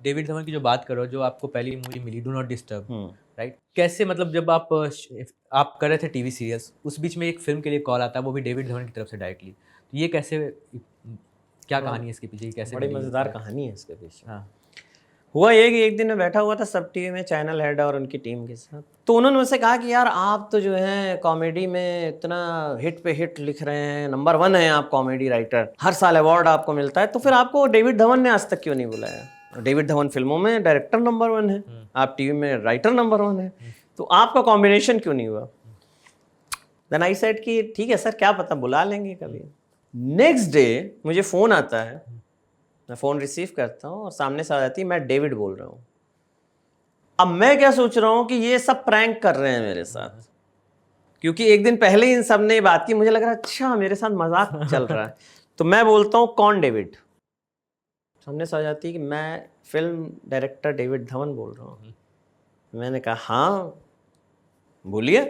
David Dhawan की जो बात करो, जो आपको पहली मूवी मिली do not disturb, hmm. Right? कैसे मतलब जब आप कर रहे थे टीवी सीरियल्स, उस बीच में एक फिल्म के लिए कॉल आता है, वो भी डेविड धवन की तरफ से डायरेक्टली, तो ये कैसे, क्या हाँ, कहानी है इसके पीछे, ये कैसे बड़ी मिली ये मज़ेदार फिल्म? कहानी है इसके पीछे। हाँ। हुआ ये कि एक दिन मैं बैठा हुआ था सब टीवी में, चैनल हेड और उनकी टीम के साथ, तो उन्होंने मुझसे कहा कि यार आप तो जो है कॉमेडी में इतना हिट पे हिट लिख रहे हैं, नंबर 1 है आप कॉमेडी राइटर, हर साल अवार्ड आपको मिलता है, तो फिर आपको डेविड धवन ने आज तक क्यों नहीं बुलाया? डेविड धवन फिल्मों में डायरेक्टर नंबर 1 है, आप टीवी में राइटर नंबर 1 है, तो आपका कॉम्बिनेशन क्यों नहीं हुआ? देन आई सेड कि ठीक है सर, क्या पता बुला लेंगे कभी। नेक्स्ट डे मुझे फ़ोन आता है, मैं फ़ोन रिसीव करता हूँ और सामने से आ जाती है, मैं डेविड बोल रहा हूँ। अब मैं क्या सोच रहा हूँ कि ये सब प्रैंक कर रहे हैं मेरे साथ, क्योंकि एक दिन पहले ही इन सब ने बात की, मुझे लग रहा है अच्छा मेरे साथ मजाक चल रहा है। तो मैं बोलता हूँ कौन डेविड? सामने से आ जाती है कि मैं फिल्म डायरेक्टर डेविड धवन बोल रहा हूँ। मैंने कहा हाँ बोलिए।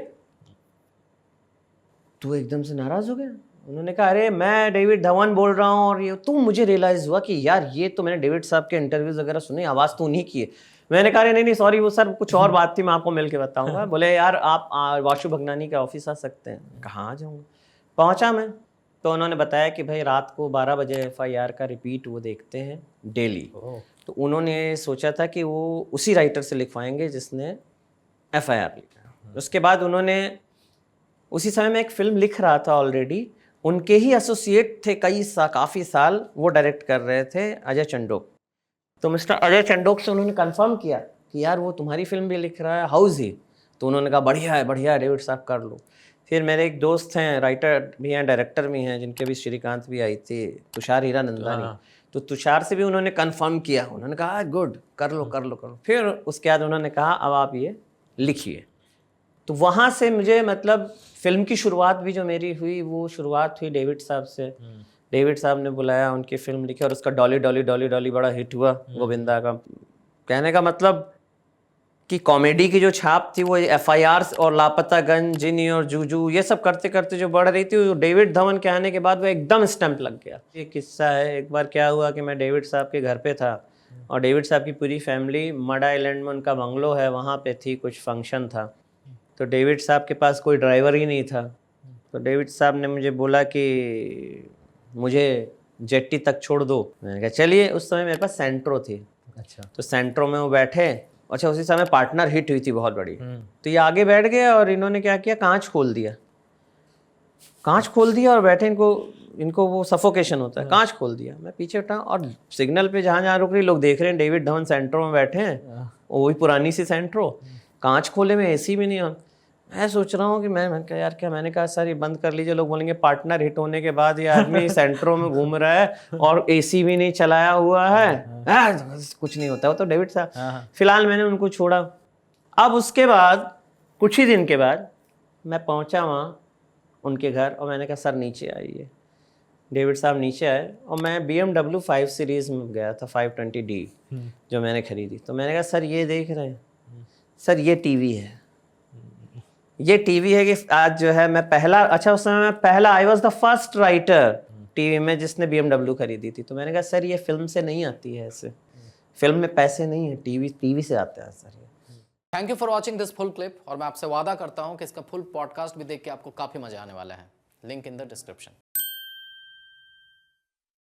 तू एकदम से नाराज हो गया। उन्होंने कहा अरे मैं डेविड धवन बोल रहा हूँ और ये, तो मुझे रियलाइज़ हुआ कि यार ये तो मैंने डेविड साहब के इंटरव्यूज़ वगैरह सुने, आवाज़ तो उन्हीं की है। मैंने कहा नहीं नहीं सॉरी वो सर कुछ और बात थी, मैं आपको मिल के बताऊंगा। बोले यार आप वाशु भगनानी के ऑफिस आ सकते हैं। कहाँ आ जाऊँगा। पहुँचा मैं, तो उन्होंने बताया कि भाई रात को 12 बजे FIR का रिपीट वो देखते हैं डेली। तो उन्होंने सोचा था कि वो उसी राइटर से लिखवाएंगे जिसने FIR लिखा। उसके बाद उन्होंने, उसी समय मैं एक फिल्म लिख रहा था ऑलरेडी, उनके ही एसोसिएट थे काफ़ी साल, वो डायरेक्ट कर रहे थे, अजय चंडोक। तो मिस्टर अजय चंडोक से उन्होंने कंफर्म किया कि यार वो तुम्हारी फिल्म भी लिख रहा है, हाउस ही। तो उन्होंने कहा बढ़िया है डेविड साहब कर लो। फिर मेरे एक दोस्त हैं, राइटर भी हैं डायरेक्टर भी हैं, जिनके भी श्रीकांत भी आई थी, तुषार हीरानंदानी। तो तुषार से भी उन्होंने कंफर्म किया, उन्होंने कहा गुड कर लो। फिर उसके बाद उन्होंने कहा अब आप ये लिखिए। तो वहाँ से मुझे मतलब फिल्म की शुरुआत भी जो मेरी हुई, वो शुरुआत हुई डेविड साहब से। डेविड साहब ने बुलाया, उनकी फिल्म लिखी और उसका डॉली डॉली डॉली डॉली बड़ा हिट हुआ गोविंदा का। कहने का मतलब कि कॉमेडी की जो छाप थी वो FIRs और लापतागंज, जिनी और जूजू, ये सब करते करते जो बढ़ रही थी, वो डेविड धवन के आने के बाद वो एकदम स्टैंप लग गया। ये किस्सा है, एक बार क्या हुआ कि मैं डेविड साहब के घर पे था और डेविड साहब की पूरी फैमिली मड आइलैंड में उनका बंगलो है, वहाँ पे थी, कुछ फंक्शन था। तो डेविड साहब के पास कोई ड्राइवर ही नहीं था। तो डेविड साहब ने मुझे बोला कि मुझे जेट्टी तक छोड़ दो। मैंने कहा चलिए। उस समय मेरे पास सेंट्रो थी। अच्छा। तो सेंट्रो में वो बैठे। अच्छा उसी समय पार्टनर हिट हुई थी बहुत बड़ी। तो ये आगे बैठ गए और इन्होंने क्या किया, कांच खोल दिया और बैठे, इनको वो सफोकेशन होता है, कांच खोल दिया। मैं पीछे उठा और सिग्नल पे जहाँ रुक रही, लोग देख रहे हैं डेविड धवन सेंट्रो में बैठे हैं, वही पुरानी सी सेंट्रो, कांच खोले में AC भी नहीं ऑन। मैं सोच रहा हूँ कि मैं कहा यार क्या, मैंने कहा सर ये बंद कर लीजिए, लोग बोलेंगे पार्टनर हिट होने के बाद ये आदमी सेंट्रो में घूम रहा है और AC भी नहीं चलाया हुआ है। कुछ नहीं होता। वो तो डेविड साहब। फिलहाल मैंने उनको छोड़ा। अब उसके बाद कुछ ही दिन के बाद मैं पहुंचा वहाँ उनके घर और मैंने कहा सर नीचे आइए। डेविड साहब नीचे आए और मैं BMW 5 सीरीज़ में गया था, 520D जो मैंने खरीदी। तो मैंने कहा सर ये देख रहे हैं? सर ये टीवी है। ये टीवी है कि आज जो है मैं पहला, अच्छा उस समय मैं पहला, I was the first writer TV में जिसने BMW खरीदी थी। तो मैंने कहा सर ये फिल्म से नहीं आती है, ऐसे फिल्म में पैसे नहीं है, टीवी से आते हैं sir. Thank you for watching this full clip और मैं आपसे वादा करता हूं कि इसका फुल पॉडकास्ट भी देख के आपको काफी मजा आने वाला है। Link in the description.